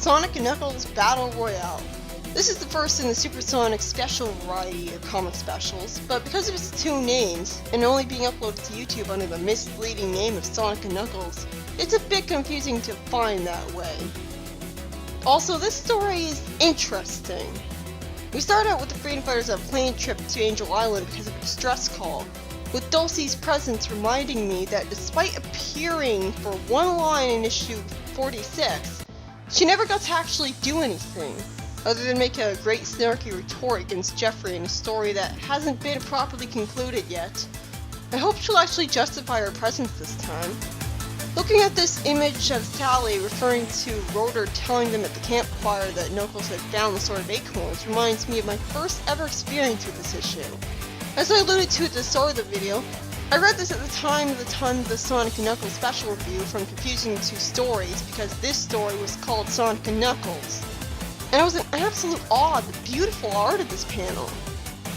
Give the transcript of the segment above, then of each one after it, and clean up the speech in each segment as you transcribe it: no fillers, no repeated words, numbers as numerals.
Sonic & Knuckles Battle Royale. This is the first in the Super Sonic Special variety of comic specials, but because of its two names, and only being uploaded to YouTube under the misleading name of Sonic & Knuckles, it's a bit confusing to find that way. Also, this story is interesting. We start out with the Freedom Fighters on a plane trip to Angel Island because of a distress call, with Dulcie's presence reminding me that despite appearing for one line in issue 46, she never got to actually do anything, other than make a great snarky retort against Jeffrey in a story that hasn't been properly concluded yet. I hope she'll actually justify her presence this time. Looking at this image of Sally referring to Rotor telling them at the campfire that Knuckles had found the Sword of Acorns reminds me of my first ever experience with this issue. As I alluded to at the start of the video, I read this at the time of the Sonic & Knuckles special review from confusing the two stories because this story was called Sonic & Knuckles. And I was in absolute awe of the beautiful art of this panel.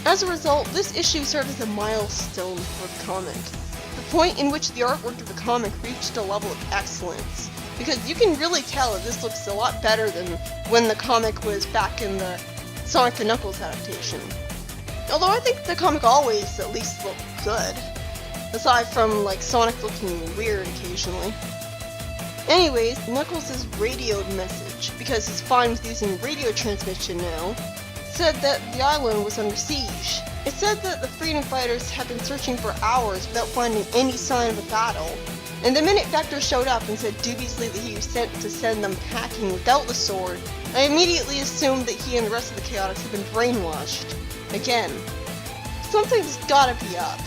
As a result, this issue served as a milestone for the comic. The point in which the artwork of the comic reached a level of excellence. Because you can really tell that this looks a lot better than when the comic was back in the Sonic & Knuckles adaptation. Although I think the comic always at least looked good. Aside from, like, Sonic looking weird occasionally. Anyways, Knuckles' radioed message, because he's fine with using radio transmission now, said that the island was under siege. It said that the Freedom Fighters had been searching for hours without finding any sign of a battle, and the minute Vector showed up and said dubiously that he was sent to send them packing without the sword, I immediately assumed that he and the rest of the Chaotix had been brainwashed. Again. Something's gotta be up.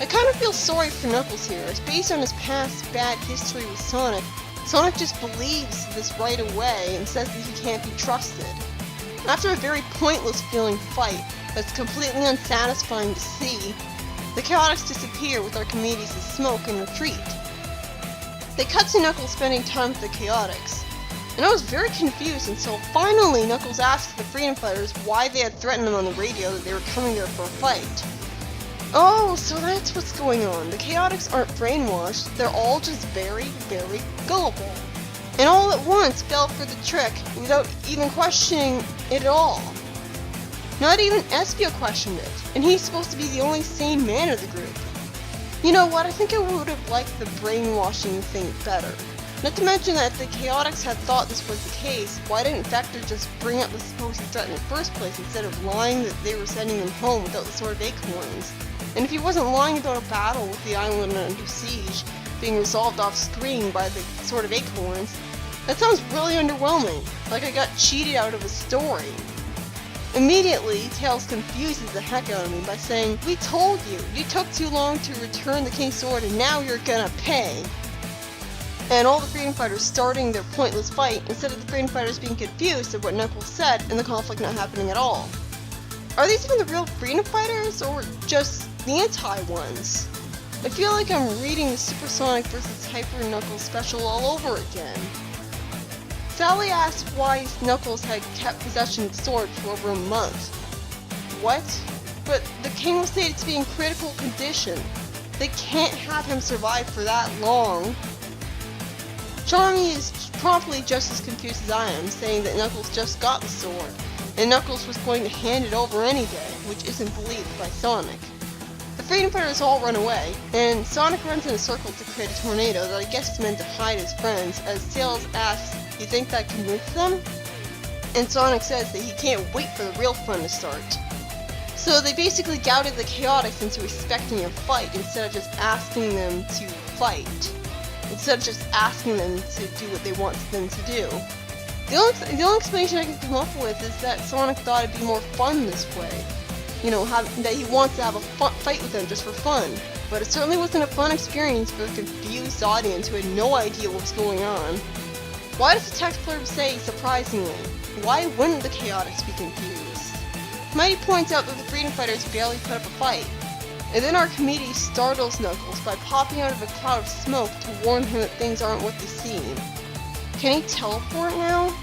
I kind of feel sorry for Knuckles here, as based on his past bad history with Sonic, Sonic just believes this right away and says that he can't be trusted. After a very pointless feeling fight that's completely unsatisfying to see, the Chaotix disappear with Archimedes' smoke and retreat. They cut to Knuckles spending time with the Chaotix, and I was very confused until finally Knuckles asked the Freedom Fighters why they had threatened them on the radio that they were coming there for a fight. Oh, so that's what's going on. The Chaotix aren't brainwashed, they're all just very, very gullible. And all at once fell for the trick without even questioning it at all. Not even Espio questioned it, and he's supposed to be the only sane man of the group. You know what, I think I would have liked the brainwashing thing better. Not to mention that if the Chaotix had thought this was the case, why didn't Vector just bring up the supposed threat in the first place instead of lying that they were sending them home without the Sword of Acorns? And if he wasn't lying about a battle with the island under siege being resolved off screen by the Sword of Acorns, that sounds really underwhelming, like I got cheated out of a story. Immediately, Tails confuses the heck out of me by saying, "We told you, you took too long to return the King's Sword and now you're gonna pay." And all the Freedom Fighters starting their pointless fight instead of the Freedom Fighters being confused at what Knuckles said and the conflict not happening at all. Are these even the real Freedom Fighters or just the anti-ones? I feel like I'm reading the Super Sonic vs. Hyper Knuckles special all over again. Sally asked why Knuckles had kept possession of the sword for over a month. What? But the king was stated to be in critical condition. They can't have him survive for that long. Charmy is promptly just as confused as I am, saying that Knuckles just got the sword, and Knuckles was going to hand it over any day, which isn't believed by Sonic. The Freedom Fighters all run away, and Sonic runs in a circle to create a tornado that I guess is meant to hide his friends, as Tails asks, "You think that convinced them?" And Sonic says that he can't wait for the real fun to start. So they basically goaded the Chaotix into respecting a fight instead of just asking them to fight. Instead of just asking them to do what they want them to do. The only explanation I can come up with is that Sonic thought it'd be more fun this way. You know, that he wants to have a fight with them just for fun. But it certainly wasn't a fun experience for the confused audience who had no idea what was going on. Why does the text blurb say, surprisingly? Why wouldn't the Chaotix be confused? Mighty points out that the Freedom Fighters barely put up a fight. And then Archimedes startles Knuckles by popping out of a cloud of smoke to warn him that things aren't what they seem. Can he teleport now?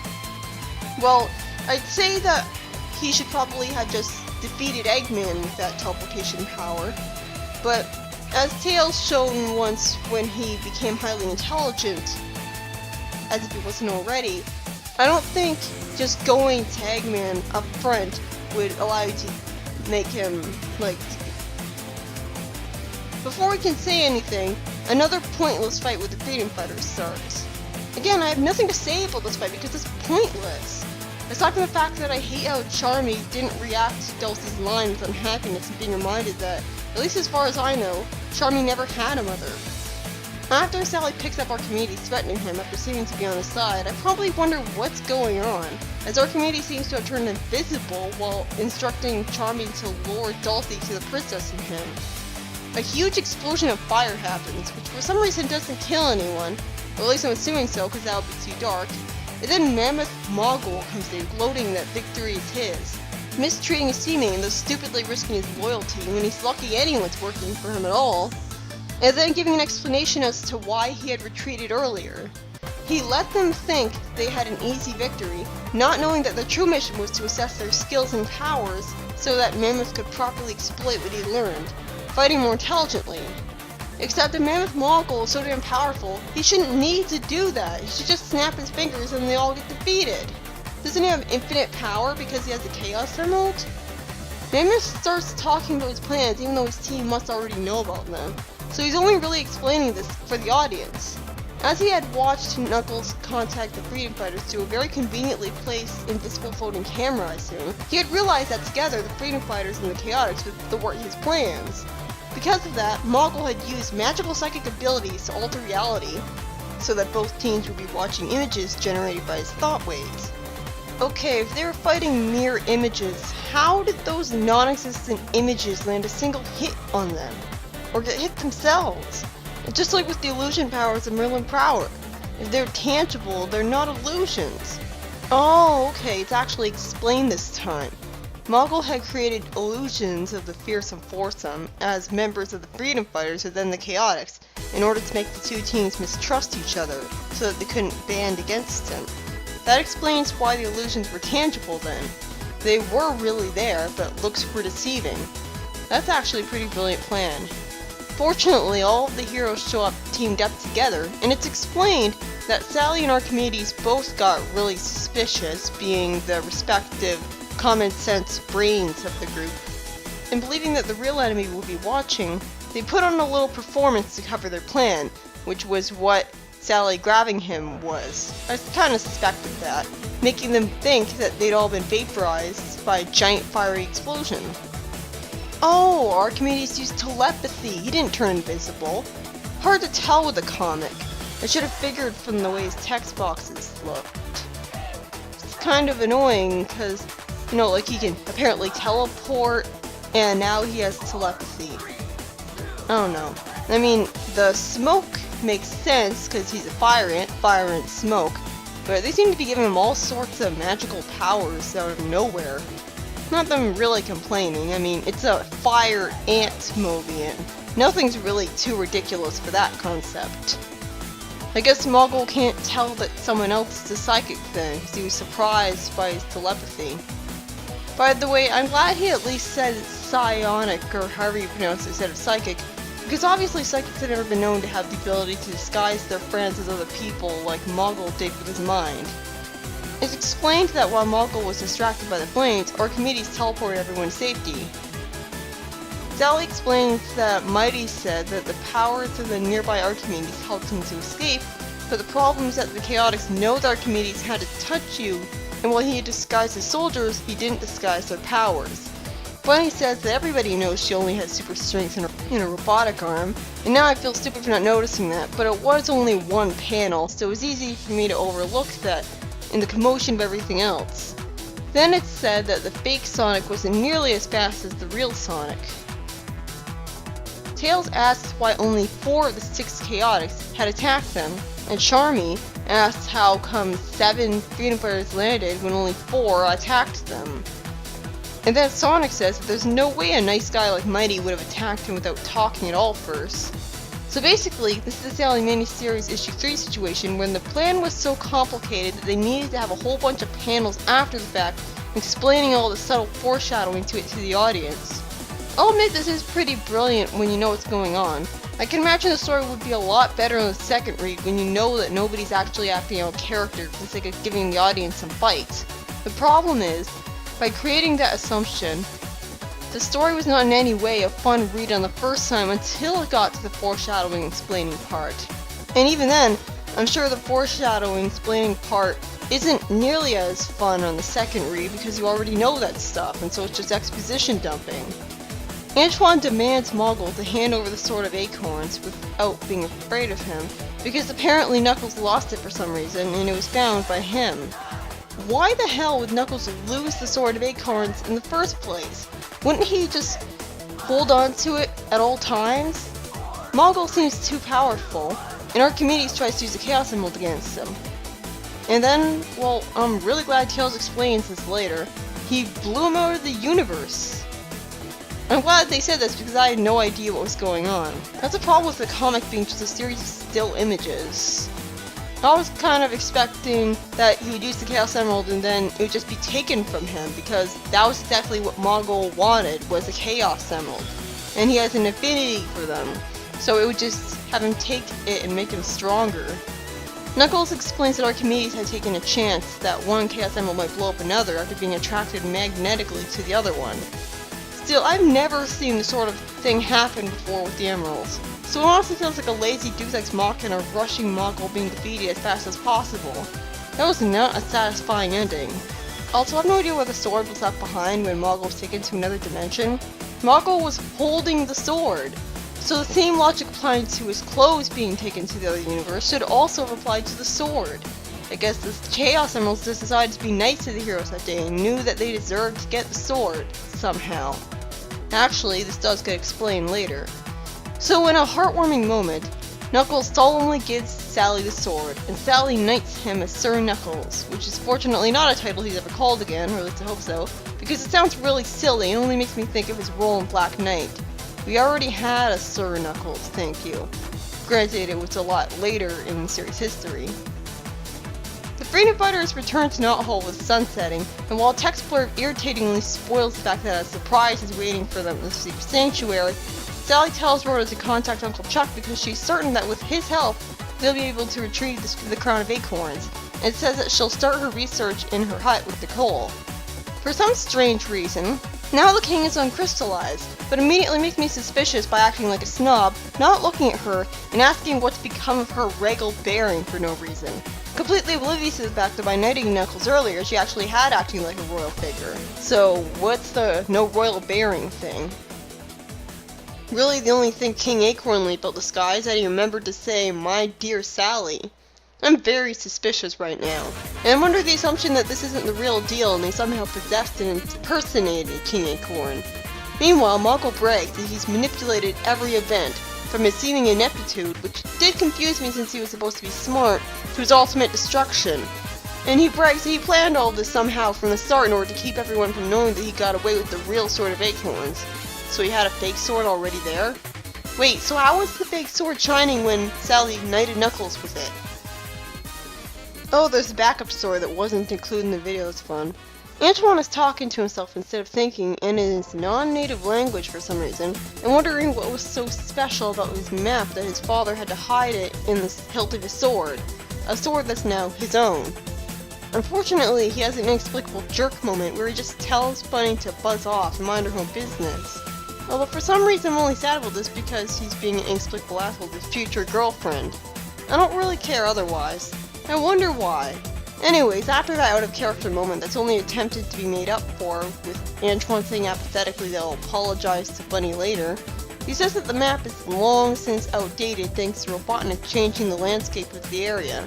Well, I'd say that he should probably have just defeated Eggman with that teleportation power, but as Tails shown once when he became highly intelligent, as if he wasn't already, I don't think just going Tagman up front would allow you to make him, like... Before we can say anything, another pointless fight with the Freedom Fighters starts. Again, I have nothing to say about this fight because it's pointless. Aside from the fact that I hate how Charmy didn't react to Dulce's line with unhappiness and being reminded that, at least as far as I know, Charmy never had a mother. After Sally picks up Archimedes threatening him after seeming to be on his side, I probably wonder what's going on, as Archimedes seems to have turned invisible while instructing Charmy to lure Dulce to the princess and him. A huge explosion of fire happens, which for some reason doesn't kill anyone, or at least I'm assuming so because that would be too dark. And then Mammoth Mogul comes in, gloating that victory is his, mistreating his teammate and thus stupidly risking his loyalty when he's lucky anyone's working for him at all, and then giving an explanation as to why he had retreated earlier. He let them think they had an easy victory, not knowing that the true mission was to assess their skills and powers so that Mammoth could properly exploit what he learned, fighting more intelligently. Except that Mammoth Mogul is so damn powerful, he shouldn't need to do that. He should just snap his fingers and they all get defeated. Doesn't he have infinite power because he has the Chaos Emerald? Mammoth starts talking about his plans even though his team must already know about them, so he's only really explaining this for the audience. As he had watched Knuckles contact the Freedom Fighters through a very conveniently placed invisible floating camera, I assume, he had realized that together the Freedom Fighters and the Chaotix would thwart his plans. Because of that, Mogul had used magical psychic abilities to alter reality, so that both teams would be watching images generated by his thought waves. Okay, if they were fighting mirror images, how did those non-existent images land a single hit on them? Or get hit themselves? Just like with the illusion powers of Merlin Prower. If they're tangible, they're not illusions. Oh, okay, it's actually explained this time. Mogul had created illusions of the Fearsome Foursome as members of the Freedom Fighters and then the Chaotix in order to make the two teams mistrust each other so that they couldn't band against him. That explains why the illusions were tangible then. They were really there, but looks were deceiving. That's actually a pretty brilliant plan. Fortunately, all of the heroes show up teamed up together, and it's explained that Sally and Archimedes both got really suspicious, being the respective common sense brains of the group, and believing that the real enemy would be watching, they put on a little performance to cover their plan, which was what Sally grabbing him was. I kind of suspected that, making them think that they'd all been vaporized by a giant fiery explosion. Oh, Archimedes used telepathy, he didn't turn invisible. Hard to tell with the comic. I should have figured from the way his text boxes looked. It's kind of annoying, because you know, like he can apparently teleport, and now he has telepathy. I don't know. I mean, the smoke makes sense because he's a fire ant smoke, but they seem to be giving him all sorts of magical powers out of nowhere. Not them really complaining. I mean, it's a fire ant movie, and nothing's really too ridiculous for that concept. I guess Mogul can't tell that someone else is a psychic then, because he was surprised by his telepathy. By the way, I'm glad he at least said psionic, or however you pronounce it, instead of psychic, because obviously psychics have never been known to have the ability to disguise their friends as other people like Mogul did with his mind. It's explained that while Mogul was distracted by the flames, Archimedes teleported everyone to safety. Sally explains that Mighty said that the powers of the nearby Archimedes helped him to escape, but the problem is that the Chaotix know that Archimedes had to touch you, and while he had disguised his soldiers, he didn't disguise their powers. Bunny says that everybody knows she only has super strength in a robotic arm, and now I feel stupid for not noticing that, but it was only one panel, so it was easy for me to overlook that in the commotion of everything else. Then it's said that the fake Sonic wasn't nearly as fast as the real Sonic. Tails asks why only 4 of the 6 Chaotix had attacked them, and Charmy asks how come 7 Freedom Fighters landed when only 4 attacked them. And then Sonic says that there's no way a nice guy like Mighty would have attacked him without talking at all first. So basically, this is the Sally miniseries issue 3 situation when the plan was so complicated that they needed to have a whole bunch of panels after the fact explaining all the subtle foreshadowing to the audience. I'll admit this is pretty brilliant when you know what's going on. I can imagine the story would be a lot better in the second read when you know that nobody's actually acting out character for the sake of giving the audience some bites. The problem is, by creating that assumption, the story was not in any way a fun read on the first time until it got to the foreshadowing explaining part. And even then, I'm sure the foreshadowing explaining part isn't nearly as fun on the second read because you already know that stuff, and so it's just exposition dumping. Antoine demands Moggle to hand over the Sword of Acorns without being afraid of him, because apparently Knuckles lost it for some reason and it was found by him. Why the hell would Knuckles lose the Sword of Acorns in the first place? Wouldn't he just hold on to it at all times? Moggle seems too powerful, and Archimedes tries to use the Chaos Emerald against him. And then, well, I'm really glad Tails explains this later, he blew him out of the universe. I'm glad they said this because I had no idea what was going on. That's a problem with the comic being just a series of still images. I was kind of expecting that he would use the Chaos Emerald and then it would just be taken from him, because that was exactly what Moggle wanted, was a Chaos Emerald. And he has an affinity for them, so it would just have him take it and make him stronger. Knuckles explains that Archimedes had taken a chance that one Chaos Emerald might blow up another after being attracted magnetically to the other one. Still, I've never seen this sort of thing happen before with the Emeralds, so it honestly feels like a lazy Deus Ex Machina rushing Moggle being defeated as fast as possible. That was not a satisfying ending. Also, I have no idea where the sword was left behind when Moggle was taken to another dimension. Moggle was holding the sword, so the same logic applying to his clothes being taken to the other universe should also have applied to the sword. I guess the Chaos Emeralds just decided to be nice to the heroes that day and knew that they deserved to get the sword, somehow. Actually, this does get explained later. So in a heartwarming moment, Knuckles solemnly gives Sally the sword, and Sally knights him as Sir Knuckles, which is fortunately not a title he's ever called again, or at least I hope so, because it sounds really silly and only makes me think of his role in Black Knight. We already had a Sir Knuckles, thank you. Granted, it was a lot later in the series' history. The Freedom Fighters return to Knot Hole with sun setting, and while Text Blurb irritatingly spoils the fact that a surprise is waiting for them in the Secret Sanctuary, Sally tells Rhoda to contact Uncle Chuck because she's certain that with his help, they'll be able to retrieve the Crown of Acorns, and says that she'll start her research in her hut with Nicole. For some strange reason, now the king is uncrystallized, but immediately makes me suspicious by acting like a snob, not looking at her, and asking what's become of her regal bearing for no reason. Completely oblivious to the fact that by knighting Knuckles earlier, she actually had acting like a royal figure. So, what's the no royal bearing thing? Really, the only thing King Acorn leaped out the sky is that he remembered to say, "My dear Sally." I'm very suspicious right now, and I'm under the assumption that this isn't the real deal and they somehow possessed and impersonated King Acorn. Meanwhile, Moggle brags that he's manipulated every event, from his seeming ineptitude, which did confuse me since he was supposed to be smart, to his ultimate destruction. And he brags that he planned all of this somehow from the start in order to keep everyone from knowing that he got away with the real Sword of Acorns. So he had a fake sword already there? Wait, so how was the fake sword shining when Sally knighted Knuckles with it? Oh, there's a backup story that wasn't included in the video. It's fun. Antoine is talking to himself instead of thinking, and in his non-native language for some reason, and wondering what was so special about his map that his father had to hide it in the hilt of his sword. A sword that's now his own. Unfortunately, he has an inexplicable jerk moment where he just tells Bunny to buzz off and mind her own business. Although for some reason I'm only sad about this because he's being an inexplicable asshole to his future girlfriend. I don't really care otherwise. I wonder why. Anyways, after that out-of-character moment that's only attempted to be made up for, with Antoine saying apathetically that he'll apologize to Bunny later, he says that the map is long since outdated thanks to Robotnik changing the landscape of the area.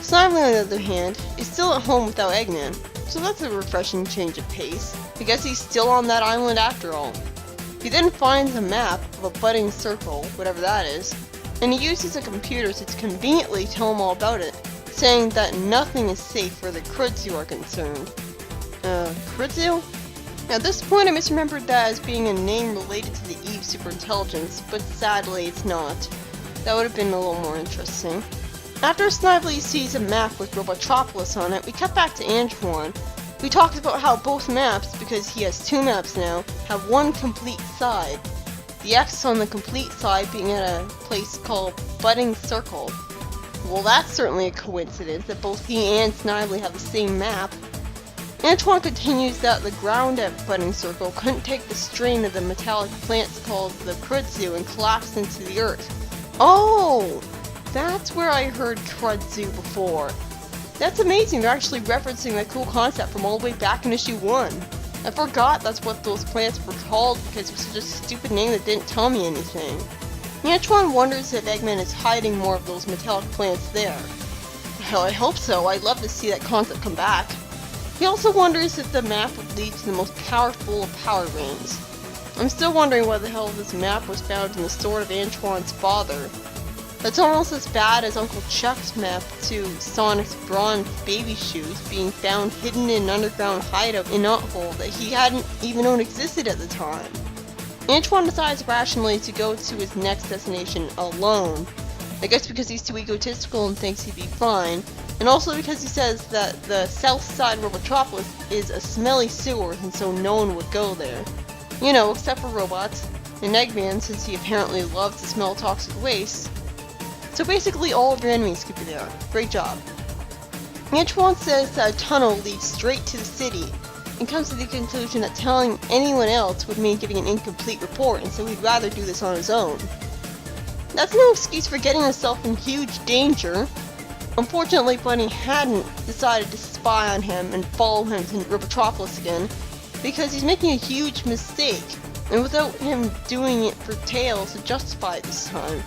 Snively, on the other hand, is still at home without Eggman, so that's a refreshing change of pace. I guess he's still on that island after all. He then finds a map of a budding circle, whatever that is, and he uses a computer to conveniently tell him all about it, saying that nothing is safe where the Krudzu are concerned. Krudzu? At this point I misremembered that as being a name related to the Eve superintelligence, but sadly it's not. That would have been a little more interesting. After Snively sees a map with Robotropolis on it, we cut back to Antoine. We talked about how both maps, because he has two maps now, have one complete side. the X on the complete side being at a place called Budding Circle. Well, that's certainly a coincidence that both he and Snively have the same map. Antoine continues that the ground at Budding Circle couldn't take the strain of the metallic plants called the kudzu and collapsed into the earth. Oh! That's where I heard kudzu before. That's amazing, they're actually referencing that cool concept from all the way back in issue 1. I forgot that's what those plants were called because it was such a stupid name that didn't tell me anything. Antoine wonders if Eggman is hiding more of those metallic plants there. Hell, I hope so, I'd love to see that concept come back. He also wonders if the map would lead to the most powerful of power rings. I'm still wondering why the hell this map was found in the sword of Antoine's father. That's almost as bad as Uncle Chuck's map to Sonic's bronze baby shoes being found hidden in an underground hideout in Knothole that he hadn't even known existed at the time. Antoine decides rationally to go to his next destination alone. I guess because he's too egotistical and thinks he'd be fine, and also because he says that the south side of Robotropolis is a smelly sewer and so no one would go there. You know, except for robots, and Eggman since he apparently loves to smell toxic waste. So basically all of your enemies could be there. Great job. Antoine says that a tunnel leads straight to the city, and comes to the conclusion that telling anyone else would mean giving an incomplete report, and so he'd rather do this on his own. That's no excuse for getting himself in huge danger. Unfortunately, Bunny hadn't decided to spy on him and follow him to Robotropolis again, because he's making a huge mistake, and without him doing it for Tails to justify it this time.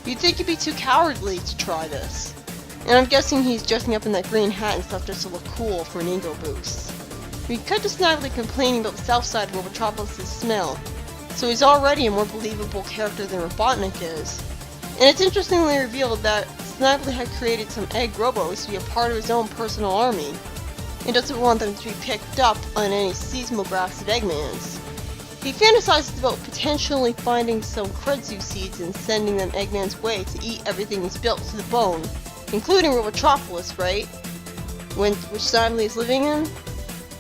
You'd think he'd be too cowardly to try this. And I'm guessing he's dressing up in that green hat and stuff just to look cool for an ego boost. We cut to Snively complaining about the south side of Robotropolis' smell, so he's already a more believable character than Robotnik is. And it's interestingly revealed that Snively had created some egg robos to be a part of his own personal army, and doesn't want them to be picked up on any seismographs of Eggman's. He fantasizes about potentially finding some kudzu seeds and sending them Eggman's way to eat everything he's built to the bone, including Robotropolis, right? Which Snively is living in?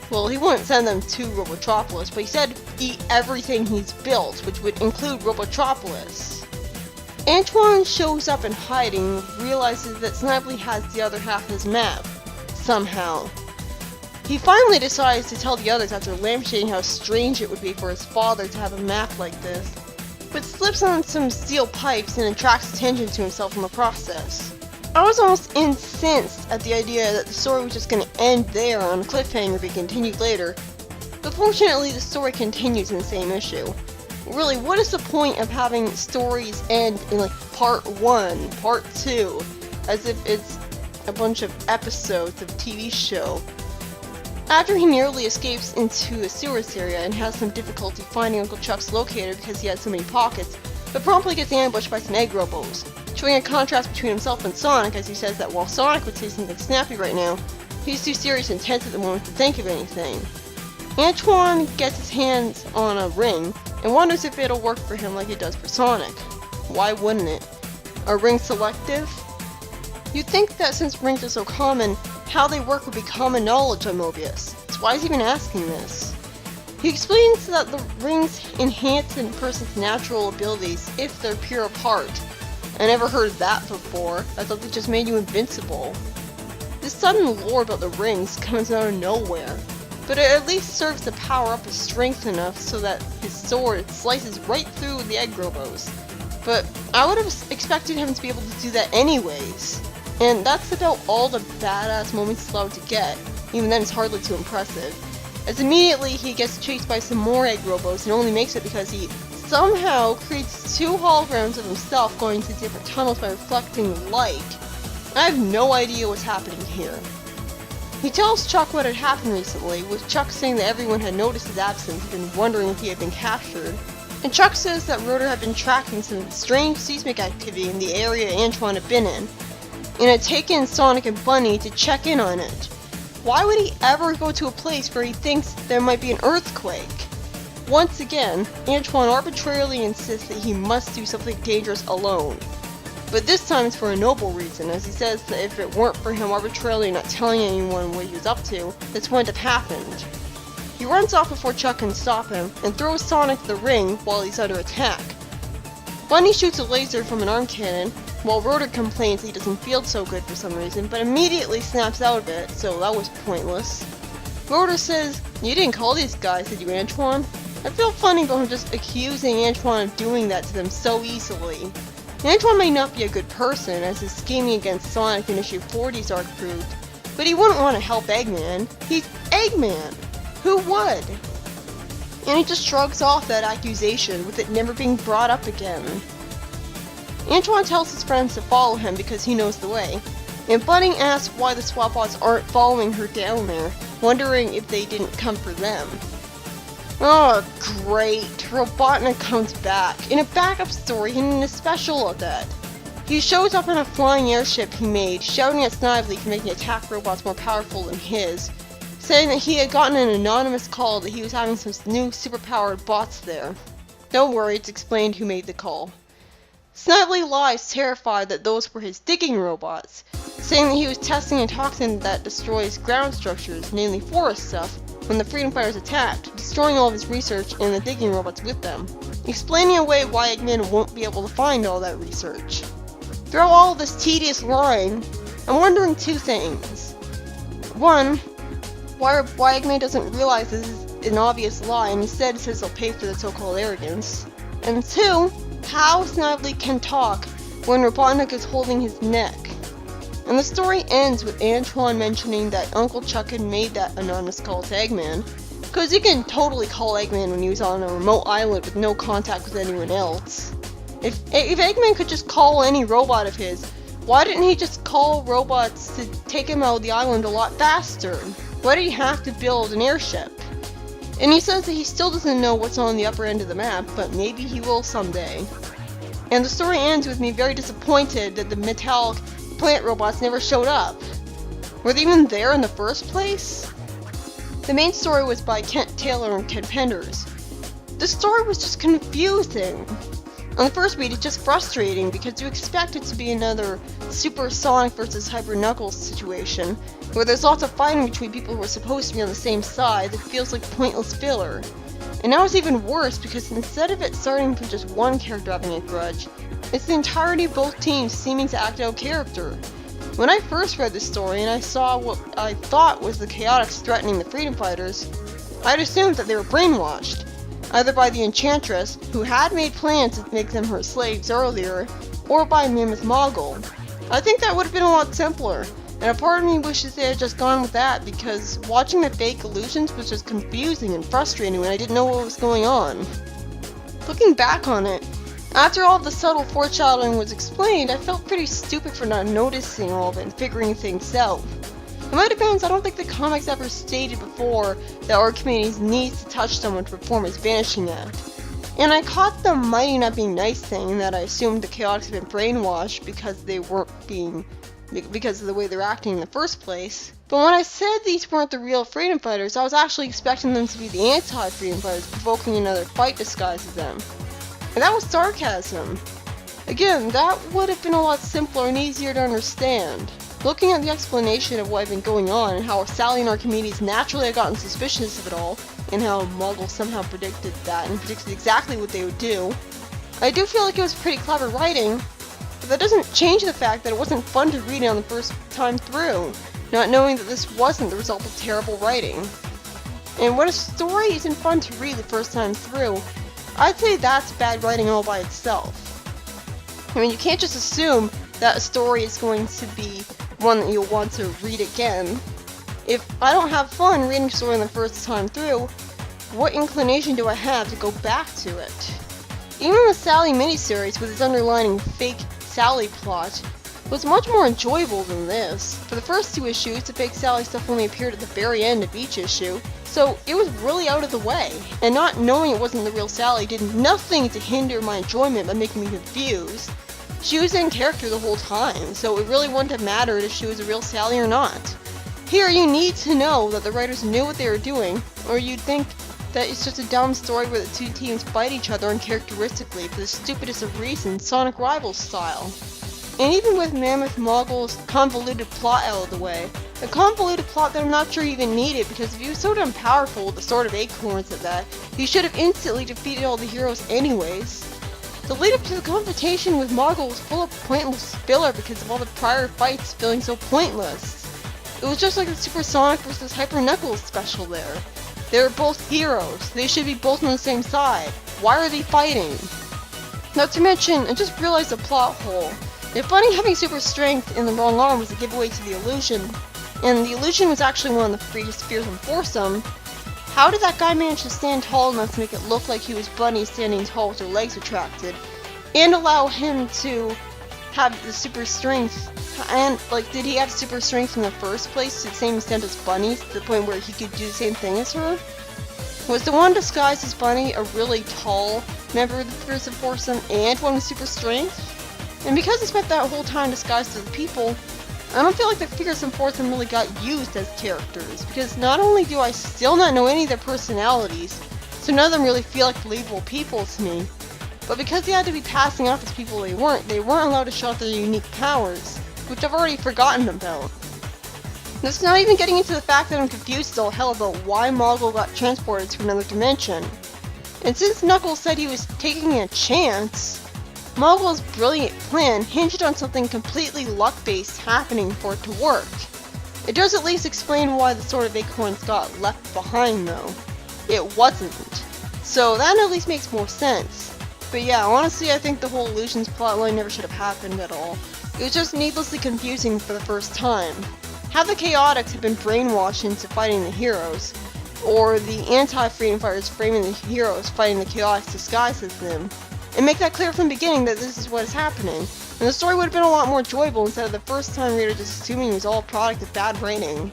Well, he wouldn't send them to Robotropolis, but he said eat everything he's built, which would include Robotropolis. Antoine shows up in hiding and realizes that Snively has the other half of his map. Somehow. He finally decides to tell the others after lampshading how strange it would be for his father to have a map like this, but slips on some steel pipes and attracts attention to himself in the process. I was almost incensed at the idea that the story was just going to end there on a cliffhanger to be continued later, but fortunately the story continues in the same issue. Really, what is the point of having stories end in like part 1, part 2, as if it's a bunch of episodes of a TV show? After he nearly escapes into a sewers area and has some difficulty finding Uncle Chuck's locator because he has so many pockets, but promptly gets ambushed by some egg robos, showing a contrast between himself and Sonic, as he says that while Sonic would say something snappy right now, he's too serious and tense at the moment to think of anything. Antoine gets his hands on a ring and wonders if it'll work for him like it does for Sonic. Why wouldn't it? Are rings selective? You'd think that since rings are so common, how they work would be common knowledge on Mobius. So why is he even asking this? He explains that the rings enhance a person's natural abilities if they're pure of heart. I never heard of that before. I thought they just made you invincible. This sudden lore about the rings comes out of nowhere, but it at least serves to power up his strength enough so that his sword slices right through the egg robos. But I would have expected him to be able to do that anyways. And that's about all the badass moments he's allowed to get. Even then it's hardly too impressive. As immediately he gets chased by some more egg robos and only makes it because he somehow creates 2 holograms of himself going to different tunnels by reflecting light. I have no idea what's happening here. He tells Chuck what had happened recently, with Chuck saying that everyone had noticed his absence and been wondering if he had been captured. And Chuck says that Rotor had been tracking some strange seismic activity in the area Antoine had been in, and had taken Sonic and Bunny to check in on it. Why would he ever go to a place where he thinks there might be an earthquake? Once again, Antoine arbitrarily insists that he must do something dangerous alone. But this time it's for a noble reason, as he says that if it weren't for him arbitrarily not telling anyone what he was up to, this wouldn't have happened. He runs off before Chuck can stop him, and throws Sonic the ring while he's under attack, Bunny shoots a laser from an arm cannon, while Rotor complains he doesn't feel so good for some reason, but immediately snaps out of it, so that was pointless. Rotor says, "You didn't call these guys, did you, Antoine?" I feel funny about him just accusing Antoine of doing that to them so easily. Antoine may not be a good person, as his scheming against Sonic in issue 40's arc proved, but he wouldn't want to help Eggman. He's Eggman! Who would? And he just shrugs off that accusation, with it never being brought up again. Antoine tells his friends to follow him because he knows the way, and Bunny asks why the SWAT bots aren't following her down there, wondering if they didn't come for them. Oh, great. Robotnik comes back, in a backup story and in a special of that. He shows up in a flying airship he made, shouting at Snively for making attack robots more powerful than his, saying that he had gotten an anonymous call that he was having some new superpowered bots there. Don't worry, it's explained who made the call. Snively lies, terrified that those were his digging robots, saying that he was testing a toxin that destroys ground structures, namely forest stuff, when the Freedom Fighters attacked, destroying all of his research and the digging robots with them, explaining away why Eggman won't be able to find all that research. Throughout all of this tedious line, I'm wondering two things. One, why Eggman doesn't realize this is an obvious lie and instead says he'll pay for the so-called arrogance. And two, how Snively can talk when Robotnik is holding his neck. And the story ends with Antoine mentioning that Uncle Chuck had made that anonymous call to Eggman, because he can totally call Eggman when he was on a remote island with no contact with anyone else. If Eggman could just call any robot of his, why didn't he just call robots to take him out of the island a lot faster? Why did he have to build an airship? And he says that he still doesn't know what's on the upper end of the map, but maybe he will someday. And the story ends with me very disappointed that the metallic plant robots never showed up. Were they even there in the first place? The main story was by Kent Taylor and Ken Penders. The story was just confusing. On the first read, it's just frustrating because you expect it to be another Super Sonic vs. Hyper Knuckles situation, where there's lots of fighting between people who are supposed to be on the same side that feels like pointless filler. And now it's even worse because instead of it starting from just one character having a grudge, it's the entirety of both teams seeming to act out of character. When I first read this story and I saw what I thought was the Chaotix threatening the Freedom Fighters, I'd assumed that they were brainwashed, either by the Enchantress, who had made plans to make them her slaves earlier, or by Mammoth Mogul. I think that would have been a lot simpler, and a part of me wishes they had just gone with that because watching the fake illusions was just confusing and frustrating when I didn't know what was going on. Looking back on it, after all of the subtle foreshadowing was explained, I felt pretty stupid for not noticing all of it and figuring things out. In my defense, I don't think the comics ever stated before that Archimedes needs to touch someone to perform his vanishing act. And I caught the mighty not being nice thing in that I assumed the Chaotix had been brainwashed because of the way they're acting in the first place. But when I said these weren't the real Freedom Fighters, I was actually expecting them to be the anti-Freedom Fighters provoking another fight disguised as them. And that was sarcasm. Again, that would have been a lot simpler and easier to understand. Looking at the explanation of what had been going on and how Sally and Archimedes naturally had gotten suspicious of it all, and how Mogul somehow predicted that and predicted exactly what they would do, I do feel like it was pretty clever writing, but that doesn't change the fact that it wasn't fun to read it on the first time through, not knowing that this wasn't the result of terrible writing. And when a story isn't fun to read the first time through, I'd say that's bad writing all by itself. I mean, you can't just assume that a story is going to be one that you'll want to read again. If I don't have fun reading a story the first time through, what inclination do I have to go back to it? Even the Sally miniseries with its underlying fake Sally plot was much more enjoyable than this. For the first two issues, the fake Sally stuff only appeared at the very end of each issue, so it was really out of the way, and not knowing it wasn't the real Sally did nothing to hinder my enjoyment by making me confused. She was in character the whole time, so it really wouldn't have mattered if she was a real Sally or not. Here you need to know that the writers knew what they were doing, or you'd think that it's just a dumb story where the two teams fight each other uncharacteristically for the stupidest of reasons, Sonic Rivals style. And even with Mammoth Mogul's convoluted plot out of the way, a convoluted plot that I'm not sure he even needed because if he was so damn powerful with the Sword of Acorns at that, he should have instantly defeated all the heroes anyways. The lead up to the confrontation with Moggle was full of pointless filler because of all the prior fights feeling so pointless. It was just like the Supersonic vs. Hyper Knuckles special there. They were both heroes. They should be both on the same side. Why are they fighting? Not to mention, I just realized a plot hole. If Bunny having super strength in the wrong arm was a giveaway to the illusion, and the illusion was actually one of the freest fearsome foursome, how did that guy manage to stand tall enough to make it look like he was Bunny standing tall with her legs retracted, and allow him to have the super strength? And, like, did he have super strength in the first place to the same extent as Bunny, to the point where he could do the same thing as her? Was the one disguised as Bunny a really tall member of the fearsome foursome and one with super strength? And because he spent that whole time disguised as people, I don't feel like the fearsome foursome really got used as characters, because not only do I still not know any of their personalities, so none of them really feel like believable people to me, but because they had to be passing off as people they weren't allowed to show off their unique powers, which I've already forgotten about. That's not even getting into the fact that I'm confused as all hell about why Moggle got transported to another dimension. And since Knuckles said he was taking a chance, Moggle's brilliant plan hinged on something completely luck-based happening for it to work. It does at least explain why the Sword of Acorns got left behind though. It wasn't. So that at least makes more sense. But yeah, honestly I think the whole Illusions plotline never should have happened at all. It was just needlessly confusing for the first time. Have the Chaotix have been brainwashed into fighting the heroes, or the anti-freedom fighters framing the heroes fighting the Chaotix disguised as them, and make that clear from the beginning that this is what is happening, and the story would have been a lot more enjoyable instead of the first time reader just assuming it was all a product of bad writing.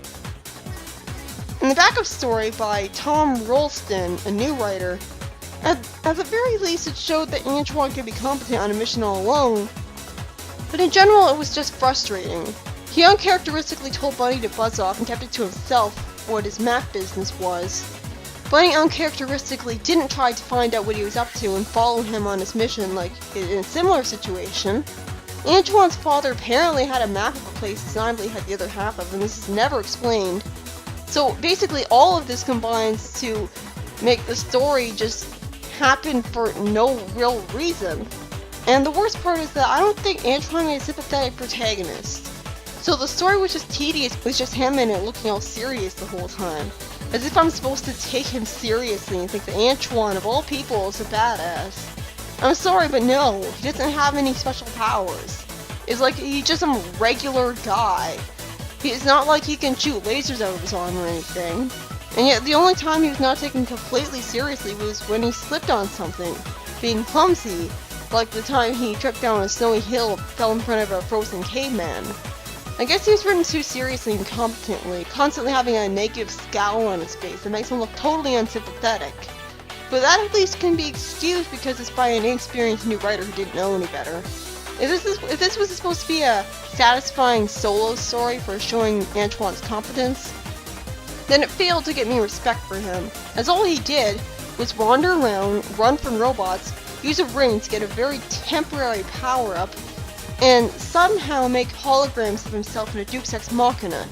In the backup story by Tom Rolston, a new writer, at the very least it showed that Antoine could be competent on a mission all alone, but in general it was just frustrating. He uncharacteristically told Bunny to buzz off and kept it to himself what his map business was. Bunny uncharacteristically didn't try to find out what he was up to and follow him on his mission like in a similar situation. Antoine's father apparently had a map of a place Snidely had the other half of, and this is never explained. So basically all of this combines to make the story just happen for no real reason. And the worst part is that I don't think Antoine is a sympathetic protagonist. So the story was just tedious with just him in it looking all serious the whole time. As if I'm supposed to take him seriously and think that Antoine, of all people, is a badass. I'm sorry, but no, he doesn't have any special powers. It's like he's just some regular guy. It's not like he can shoot lasers out of his arm or anything. And yet the only time he was not taken completely seriously was when he slipped on something, being clumsy, like the time he tripped down a snowy hill and fell in front of a frozen caveman. I guess he was written too seriously and competently, constantly having a negative scowl on his face that makes him look totally unsympathetic. But that at least can be excused because it's by an inexperienced new writer who didn't know any better. If this was supposed to be a satisfying solo story for showing Antoine's competence, then it failed to get me respect for him, as all he did was wander around, run from robots, use a ring to get a very temporary power-up, and somehow make holograms of himself in a Deus Ex Machina.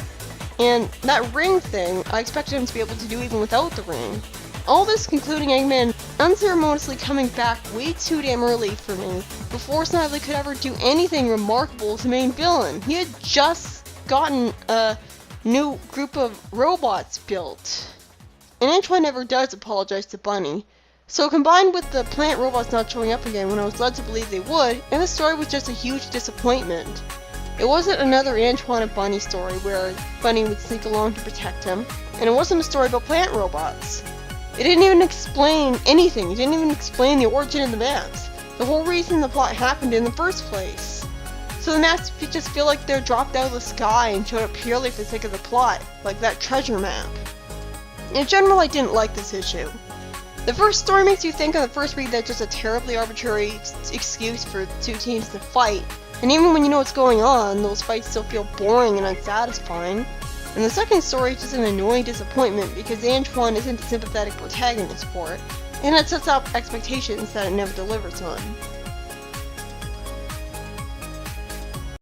And that ring thing, I expected him to be able to do even without the ring. All this concluding Eggman unceremoniously coming back way too damn early for me, before Snidely could ever do anything remarkable as the main villain. He had just gotten a new group of robots built. And Antoine never does apologize to Bunny. So combined with the plant robots not showing up again when I was led to believe they would, and the story was just a huge disappointment. It wasn't another Antoine and Bunny story where Bunny would sneak along to protect him, and it wasn't a story about plant robots. It didn't even explain anything, it didn't even explain the origin of the maps, the whole reason the plot happened in the first place. So the maps just feel like they're dropped out of the sky and showed up purely for the sake of the plot, like that treasure map. In general, I didn't like this issue. The first story makes you think on the first read that it's just a terribly arbitrary excuse for two teams to fight, and even when you know what's going on, those fights still feel boring and unsatisfying. And the second story is just an annoying disappointment because Antoine isn't the sympathetic protagonist for it, and it sets up expectations that it never delivers on.